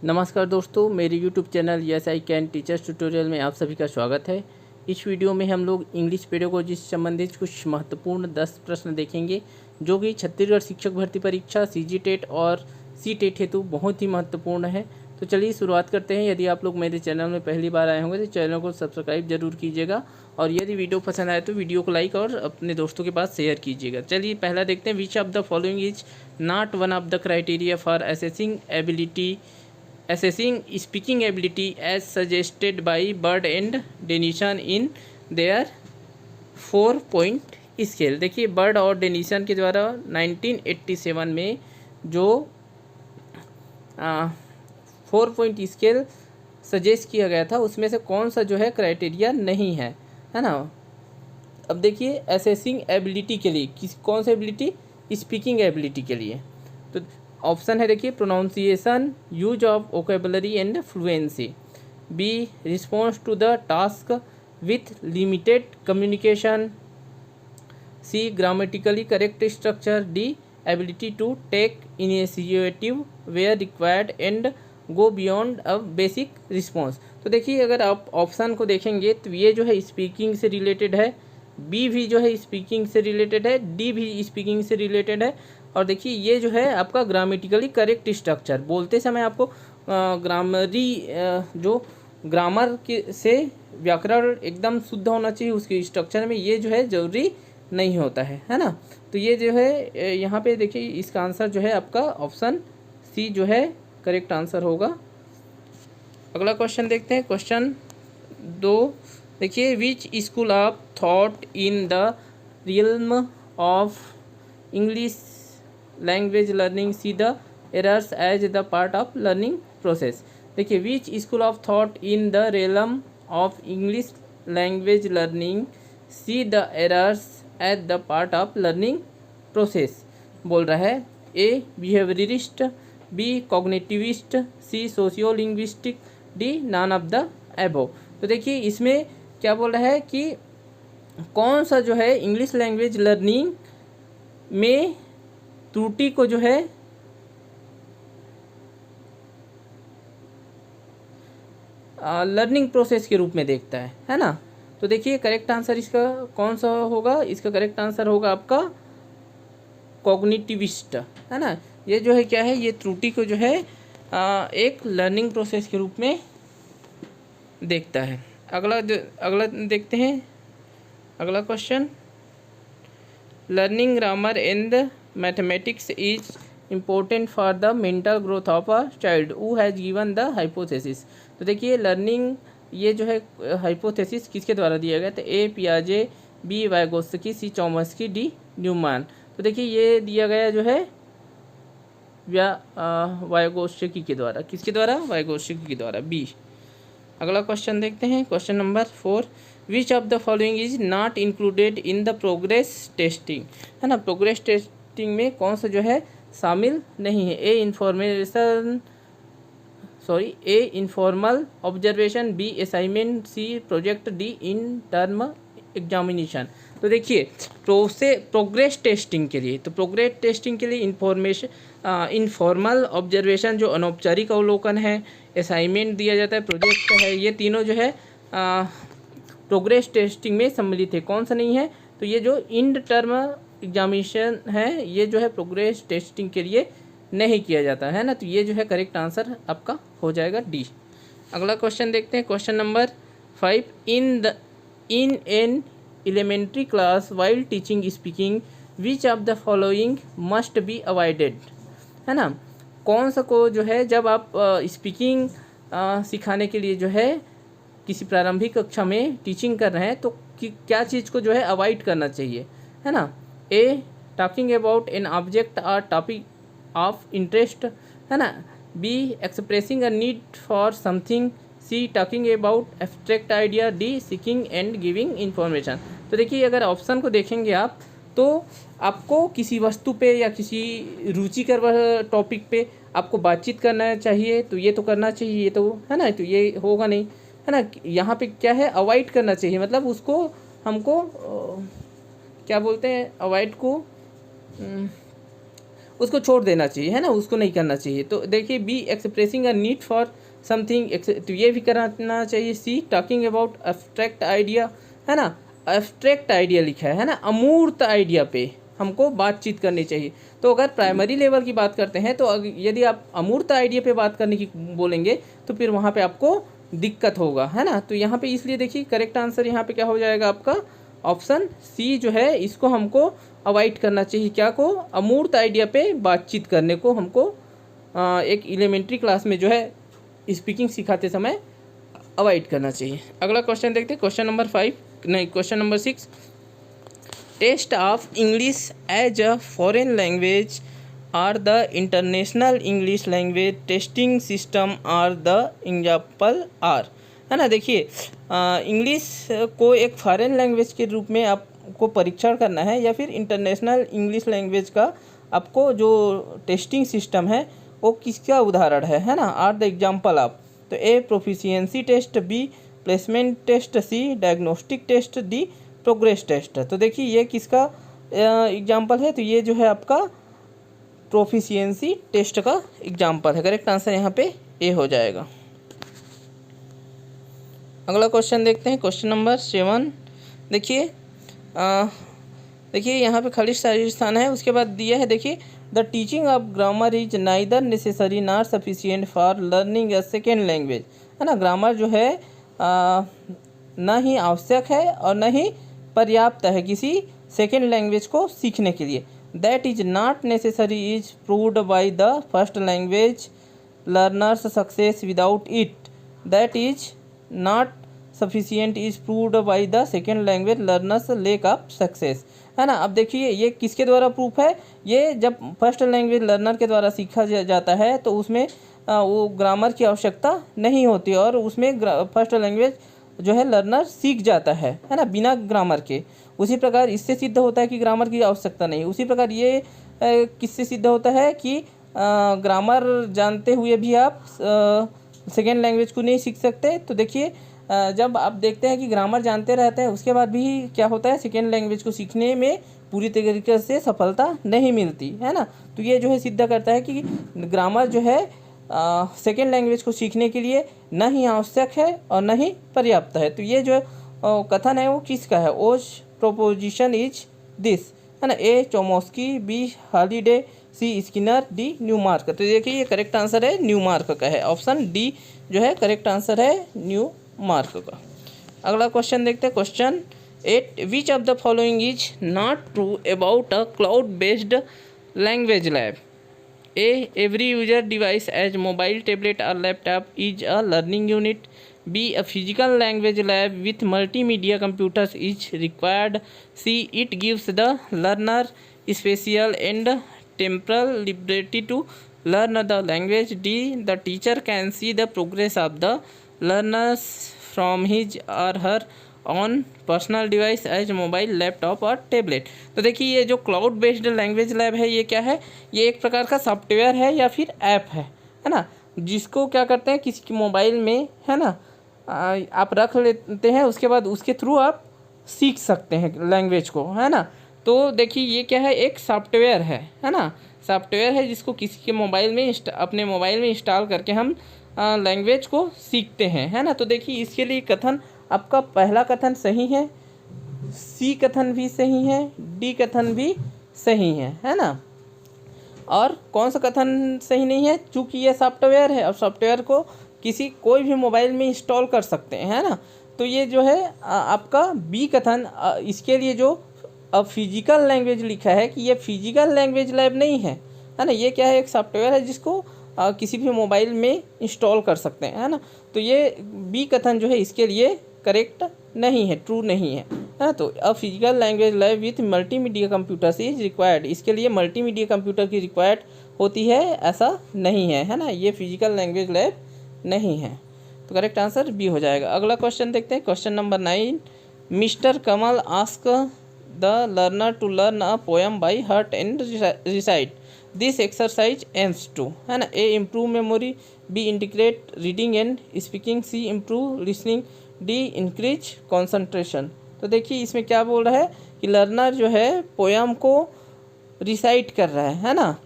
नमस्कार दोस्तों, मेरे YouTube channel yes I can teachers tutorial में आप सभी का स्वागत है। इस वीडियो में हम लोग इंग्लिश पेडागोजी से संबंधित कुछ महत्वपूर्ण 10 प्रश्न देखेंगे जो कि छत्तीसगढ़ शिक्षक भर्ती परीक्षा CG टेट और C टेट हेतु बहुत ही महत्वपूर्ण है। तो चलिए शुरुआत करते हैं। यदि आप लोग मेरे चैनल में पहली बार आए होंगे तो चैनल को सब्सक्राइब जरूर कीजिएगा और यदि वीडियो पसंद आए तो वीडियो को लाइक और अपने दोस्तों के पास शेयर कीजिएगा। चलिए पहला देखते हैं, विच of the following is not one of the criteria for assessing speaking ability as suggested by Bird and Denison in their 4-point scale. देखिए बर्ड और डेनिसन के द्वारा 1987 में जो 4-point स्केल सजेस्ट किया गया था उसमें से कौन सा जो है क्राइटेरिया नहीं है ना। अब देखिए असेसिंग एबिलिटी के लिए कौन सा एबिलिटी, स्पीकिंग एबिलिटी के लिए तो ऑप्शन है, देखिए pronunciation, use of vocabulary and fluency, B response to the task with limited communication, C grammatically correct structure, D ability to take initiative where required and go beyond a basic response. तो देखिए अगर आप option को देखेंगे तो ये जो है स्पीकिंग से रिलेटेड है, बी भी जो है स्पीकिंग से रिलेटेड है, डी भी स्पीकिंग से रिलेटेड है और देखिए ये जो है आपका ग्रामेटिकली करेक्ट स्ट्रक्चर, बोलते समय आपको जो ग्रामर के से व्याकरण एकदम शुद्ध होना चाहिए उसके स्ट्रक्चर में, ये जो है ज़रूरी नहीं होता है ना। तो ये जो है यहाँ पे देखिए इसका आंसर जो है आपका ऑप्शन सी जो है करेक्ट आंसर होगा। अगला क्वेश्चन देखते हैं, क्वेश्चन 2 देखिए, which school of thought in the realm of English language learning see the errors as the part of learning process. देखिए which school of thought in the realm of English language learning see the errors as the part of learning process बोल रहा है। A behaviourist, B cognitivist, C socio linguistic, D none of the above. तो देखिए इसमें क्या बोल रहा है कि कौन सा जो है इंग्लिश लैंग्वेज लर्निंग में त्रुटि को जो है लर्निंग प्रोसेस के रूप में देखता है ना। तो देखिए करेक्ट आंसर इसका कौन सा होगा, इसका करेक्ट आंसर होगा आपका कॉग्निटिविस्ट, है ना। ये जो है क्या है, ये त्रुटि को जो है एक लर्निंग प्रोसेस के रूप में देखता है। अगला देखते हैं, अगला question, learning grammar and mathematics is important for the mental growth of a child who has given the hypothesis. तो देखिए लर्निंग ये जो है हाइपोथेसिस किसके द्वारा दिया गया, तो ए पियाजे, बी वाइगोत्स्की, सी चॉम्स्की, डी न्यूमैन। तो देखिए ये दिया गया जो है वाइगोत्स्की के द्वारा, किसके द्वारा, वाइगोत्स्की के द्वारा, बी। अगला क्वेश्चन देखते हैं, question number 4, which of the following is not included in the progress testing, है ना। प्रोग्रेस टेस्टिंग में कौन सा जो है शामिल नहीं है, A informal observation, B assignment, C project, D in term examination. तो देखिए प्रोग्रेस टेस्टिंग के लिए, तो प्रोग्रेस टेस्टिंग के लिए इनफॉर्मल ऑब्जर्वेशन जो अनौपचारिक अवलोकन है, असाइनमेंट दिया जाता है, प्रोजेक्ट है, ये तीनों जो है प्रोग्रेस टेस्टिंग में सम्मिलित है। कौन सा नहीं है, तो ये जो इन टर्म एग्जामिनेशन है ये जो है प्रोग्रेस टेस्टिंग के लिए नहीं किया जाता है ना। तो ये जो है करेक्ट आंसर आपका हो जाएगा डी। अगला क्वेश्चन देखते हैं, question number 5, in an elementary class while teaching speaking which of the following must be avoided, है ना। कौन सा को जो है जब आप स्पीकिंग सिखाने के लिए जो है किसी प्रारंभिक कक्षा में टीचिंग कर रहे हैं तो क्या चीज़ को जो है अवॉइड करना चाहिए, है ना। A talking about an object और टॉपिक ऑफ इंटरेस्ट, है ना, B expressing a need for something, C talking about abstract idea, D seeking and giving information. तो देखिए अगर ऑप्शन को देखेंगे आप तो आपको किसी वस्तु पे या किसी रुचिकर टॉपिक पे आपको बातचीत करना चाहिए तो ये तो करना चाहिए, ये तो है ना, तो ये होगा नहीं, है ना। यहाँ पे क्या है, अवॉइड करना चाहिए, मतलब उसको हमको क्या बोलते हैं, अवॉइड को उसको छोड़ देना चाहिए, है ना, उसको नहीं करना चाहिए। तो देखिए B expressing a need for something, तो ये भी करना चाहिए। C talking about abstract idea, है ना, एब्स्ट्रैक्ट आइडिया लिखा है ना, अमूर्त आइडिया पे हमको बातचीत करनी चाहिए। तो अगर प्राइमरी लेवल की बात करते हैं तो यदि आप अमूर्त आइडिया पे बात करने की बोलेंगे तो फिर वहाँ पे आपको दिक्कत होगा, है ना। तो यहाँ पे इसलिए देखिए करेक्ट आंसर यहाँ पे क्या हो जाएगा आपका ऑप्शन सी जो है, इसको हमको अवॉइड करना चाहिए। क्या को? अमूर्त आइडिया पे बातचीत करने को हमको एक एलिमेंट्री क्लास में जो है स्पीकिंग सिखाते समय अवॉइड करना चाहिए। अगला क्वेश्चन देखते हैं, question number 6। Test of English as a foreign language are the international English language testing system are the example are, है ना। देखिए इंग्लिश को एक फॉरेन लैंग्वेज के रूप में आपको परीक्षण करना है या फिर इंटरनेशनल इंग्लिश लैंग्वेज का आपको जो टेस्टिंग सिस्टम है वो किसका उदाहरण है ना। आर द एग्जाम्पल ऑफ, तो A proficiency test, B placement test, C diagnostic test, D progress test. तो देखिए ये किसका एग्जाम्पल है, तो ये जो है आपका प्रोफिशिएंसी टेस्ट का एग्जाम्पल है। करेक्ट आंसर यहाँ पे ए हो जाएगा। अगला क्वेश्चन देखते हैं, क्वेश्चन नंबर 7। देखिए यहाँ पे खाली स्थान है, उसके बाद दिया है देखिए the teaching of grammar is neither necessary not sufficient for learning a second language, है ना। ग्रामर जो है ना ही आवश्यक है और न ही पर्याप्त है किसी सेकेंड लैंग्वेज को सीखने के लिए। That is not necessary is proved by the first language learners success without it, that is not sufficient is proved by the second language learners lake of success, है ना। अब देखिए ये किसके द्वारा प्रूफ है, ये जब फर्स्ट लैंग्वेज लर्नर के द्वारा सीखा जाता है तो उसमें वो ग्रामर की आवश्यकता नहीं होती और उसमें फर्स्ट लैंग्वेज जो है लर्नर सीख जाता है ना, बिना ग्रामर के। उसी प्रकार इससे सिद्ध होता है कि ग्रामर की आवश्यकता नहीं। उसी प्रकार ये किससे सिद्ध होता है कि ग्रामर जानते हुए भी आप सेकेंड लैंग्वेज को नहीं सीख सकते। तो देखिए जब आप देखते हैं कि ग्रामर जानते रहते हैं उसके बाद भी क्या होता है, सेकेंड लैंग्वेज को सीखने में पूरी तरीके से सफलता नहीं मिलती, है ना। तो ये जो है सिद्ध करता है कि ग्रामर जो है सेकेंड लैंग्वेज को सीखने के लिए न ही आवश्यक है और न ही पर्याप्त है। तो ये जो कथन है वो किसका है, ओज प्रोपोजिशन इज दिस, है ना। ए चोमोस्की, बी हॉलीडे, सी स्किनर, डी न्यूमार्क। तो देखिए ये करेक्ट आंसर है न्यूमार्क का है, ऑप्शन डी जो है करेक्ट आंसर है न्यूमार्क का। अगला क्वेश्चन देखते हैं, question 8। Which of the following is not true about a cloud based language lab. A. Every user device as mobile, tablet or laptop is a learning unit. B. A physical language lab with multimedia computers is required. C. It gives the learner spatial and temporal liberty to learn the language. D. The teacher can see the progress of the learners from his or her on personal device as mobile, laptop और tablet. तो देखिए ये जो cloud based language lab है ये क्या है, ये एक प्रकार का सॉफ्टवेयर है या फिर ऐप है ना, जिसको क्या करते हैं किसी के मोबाइल में, है ना, आप रख लेते हैं, उसके बाद उसके थ्रू आप सीख सकते हैं लैंग्वेज को, है ना। तो देखिए ये क्या है, एक सॉफ्टवेयर है ना, सॉफ्टवेयर है जिसको किसी के मोबाइल में अपने मोबाइल में इंस्टॉल करके हम लैंग्वेज को सीखते हैं, है ना। तो देखिए इसके लिए कथन आपका पहला कथन सही है, सी कथन भी सही है, डी कथन भी सही है ना। और कौन सा कथन सही नहीं है, चूँकि ये सॉफ्टवेयर है और सॉफ्टवेयर को कोई भी मोबाइल में इंस्टॉल कर सकते हैं, है ना। तो ये जो है आपका बी कथन, इसके लिए जो फिजिकल लैंग्वेज लिखा है कि ये फिजिकल लैंग्वेज लैब नहीं है ना, ये क्या है, एक सॉफ्टवेयर है जिसको किसी भी मोबाइल में इंस्टॉल कर सकते हैं, है ना। तो ये बी कथन जो है इसके लिए करेक्ट नहीं है, ट्रू नहीं है ना। तो a physical language lab with multimedia computers is required, इसके लिए मल्टीमीडिया कंप्यूटर की रिक्वायर्ड होती है, ऐसा नहीं है ना, ये फिजिकल लैंग्वेज लैब नहीं है। तो करेक्ट आंसर बी हो जाएगा। अगला क्वेश्चन देखते हैं, question number 9। Mister Kamal ask the learner to learn a poem by heart and recite, this exercise aims to, है ना। A improve memory, B integrate reading and speaking, C improve listening, D increase concentration. तो देखिए इसमें क्या बोल रहा है कि लर्नर जो है पोयम को रिसाइट कर रहा है ना,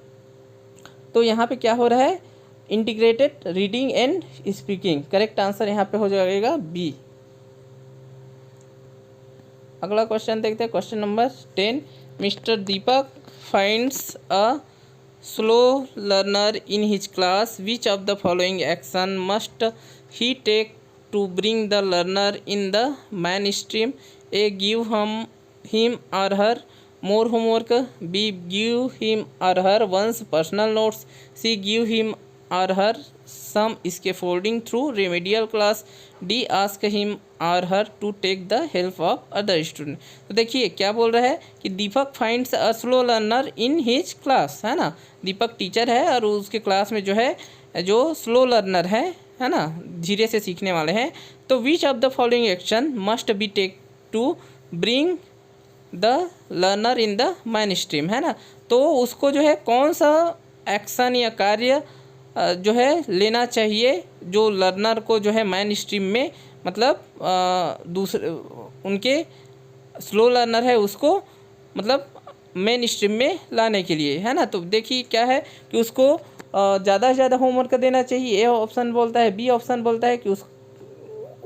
तो यहाँ पे क्या हो रहा है, integrated reading and speaking. Correct answer यहाँ पे हो जाएगा बी। अगला क्वेश्चन देखते हैं, question number 10। Mister Deepak finds a slow learner in his class, which of the following action must he take to bring the learner in the mainstream? A, give him और her more homework, B, give him or her once personal notes, C, give him or her some scaffolding through remedial class, D, ask him or her to take the help of other student। तो देखिए क्या बोल रहा है कि Deepak finds a slow learner in his class, है ना। दीपक teacher है और उसके क्लास में जो है जो स्लो लर्नर है ना, धीरे से सीखने वाले हैं। तो which of the following action must be take to bring the learner in the mainstream, है ना। तो उसको जो है कौन सा एक्शन या कार्य जो है लेना चाहिए जो लर्नर को जो है मैन स्ट्रीम में, मतलब दूसरे उनके स्लो लर्नर है उसको मतलब मेन स्ट्रीम में लाने के लिए, है ना। तो देखिए क्या है कि उसको ज़्यादा से ज़्यादा होमवर्क देना चाहिए, ए ऑप्शन बोलता है। बी ऑप्शन बोलता है कि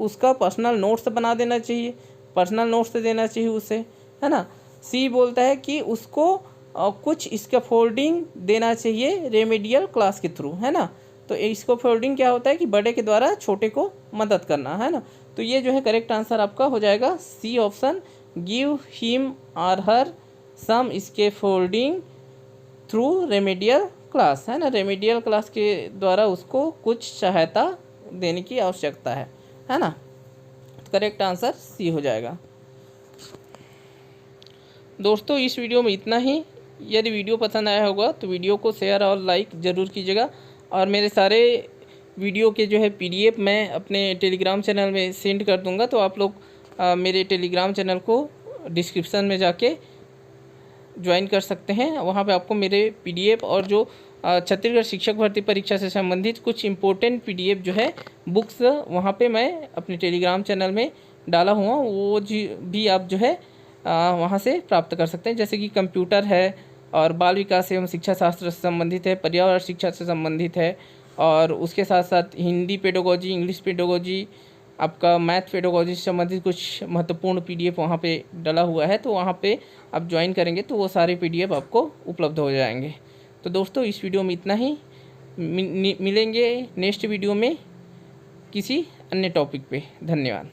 उसका पर्सनल नोट्स बना देना चाहिए, पर्सनल नोट्स देना चाहिए उसे, है ना। सी बोलता है कि उसको कुछ स्कैफोल्डिंग देना चाहिए रेमेडियल क्लास के थ्रू, है ना। तो स्कैफोल्डिंग क्या होता है कि बड़े के द्वारा छोटे को मदद करना, है ना। तो ये जो है करेक्ट आंसर आपका हो जाएगा सी ऑप्शन, गिव हिम और हर सम स्कैफोल्डिंग थ्रू रेमेडियल क्लास, है ना। रेमेडियल क्लास के द्वारा उसको कुछ सहायता देने की आवश्यकता है ना। करेक्ट आंसर सी हो जाएगा। दोस्तों इस वीडियो में इतना ही। यदि वीडियो पसंद आया होगा तो वीडियो को शेयर और लाइक ज़रूर कीजिएगा, और मेरे सारे वीडियो के जो है PDF मैं अपने टेलीग्राम चैनल में सेंड कर दूंगा। तो आप लोग मेरे टेलीग्राम चैनल को डिस्क्रिप्शन में जाके ज्वाइन कर सकते हैं। वहाँ पे आपको मेरे PDF और जो छत्तीसगढ़ शिक्षक भर्ती परीक्षा से संबंधित कुछ इम्पोर्टेंट PDF जो है बुक्स वहाँ पे मैं अपने टेलीग्राम चैनल में डाला हुआ, वो भी आप जो है वहाँ से प्राप्त कर सकते हैं। जैसे कि कंप्यूटर है, और बाल विकास एवं शिक्षा शास्त्र से संबंधित है, पर्यावरण शिक्षा से संबंधित है, और उसके साथ साथ हिंदी पेडागोजी, इंग्लिश पेडागोजी, आपका मैथ पेडागोजी से संबंधित कुछ महत्वपूर्ण PDF वहाँ पे डला हुआ है। तो वहाँ पे आप ज्वाइन करेंगे तो वो सारे PDF आपको उपलब्ध हो जाएंगे। तो दोस्तों इस वीडियो में इतना ही, मिलेंगे नेक्स्ट वीडियो में किसी अन्य टॉपिक पे। धन्यवाद।